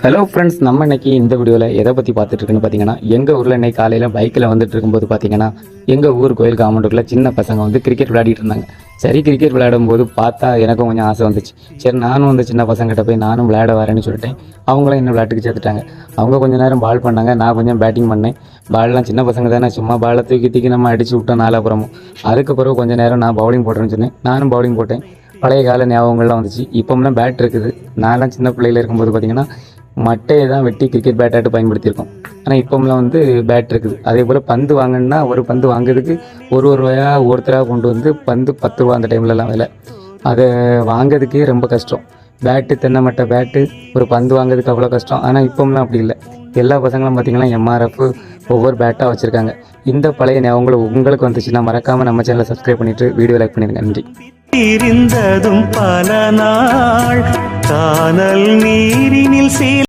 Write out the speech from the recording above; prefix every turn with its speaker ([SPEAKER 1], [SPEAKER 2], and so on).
[SPEAKER 1] Hello friends, நம்ம இன்னைக்கு இந்த வீடியோவில் எதை பற்றி பார்த்துட்டு இருக்குன்னு பார்த்தீங்கன்னா, எங்கள் ஊரில் இன்னைக்கு காலையில் பைக்கில் வந்துட்டு இருக்கும்போது பார்த்தீங்கன்னா, எங்கள் ஊர் கோயில் காம்பவுண்டுக்குள்ள சின்ன பசங்க வந்து கிரிக்கெட் விளையாடிட்டு இருந்தாங்க. சரி, கிரிக்கெட் விளையாடும்போது பார்த்தா எனக்கும் கொஞ்சம் ஆசை வந்துச்சு. சரி, நானும் வந்து சின்ன பசங்கிட்ட போய் நானும் விளையாட வரேன்னு சொல்லிட்டேன். அவங்களும் என்ன விளையாட்டுக்கு சேர்த்துட்டாங்க. அவங்க கொஞ்சம் நேரம் பால் பண்ணாங்க, நான் கொஞ்சம் பேட்டிங் பண்ணேன். பால்லாம் சின்ன பசங்க தானே, சும்மா பாலை தூக்கி தூக்கி நம்ம அடிச்சு விட்டோம் நாலாப்புறமும். அதுக்கு பிறகு கொஞ்சம் நேரம் நான் பவுலிங் போட்டேன்னு சொன்னேன். நானும் பவுலிங் போட்டேன். பழைய கால ஞாபகங்கள்லாம் வந்துச்சு. இப்போம்லாம் பேட் இருக்குது. நான்லாம் சின்ன பிள்ளையில் இருக்கும்போது பார்த்தீங்கன்னா மட்டையை தான் வெட்டி கிரிக்கெட் பேட்டாட்டு பயன்படுத்தியிருக்கோம். ஆனால் இப்போம்லாம் வந்து பேட் இருக்குது. அதே போல் பந்து வாங்கினா ஒரு பந்து வாங்குறதுக்கு ஒரு ரூபாயா ஒருத்தராக கொண்டு வந்து பந்து 10 ரூபா அந்த டைம்லலாம் விலை. அதை வாங்கிறதுக்கே ரொம்ப கஷ்டம். பேட்டு, தென்னை மட்டை பேட்டு, ஒரு பந்து வாங்குறதுக்கு அவ்வளோ கஷ்டம். ஆனால் இப்போம்லாம் அப்படி இல்லை. எல்லா பசங்களும் பார்த்திங்கன்னா எம்ஆர்எஃப் ஒவ்வொரு பேட்டாக வச்சுருக்காங்க. இந்த பழைய ஞாபகங்கள் உங்களுக்கு வந்துச்சுன்னா மறக்காமல் நம்ம சேனலை சப்ஸ்கிரைப் பண்ணிவிட்டு வீடியோ லைக் பண்ணிடுங்க. நன்றி.
[SPEAKER 2] இருந்ததும் பல நாள் காணல் நீரினில்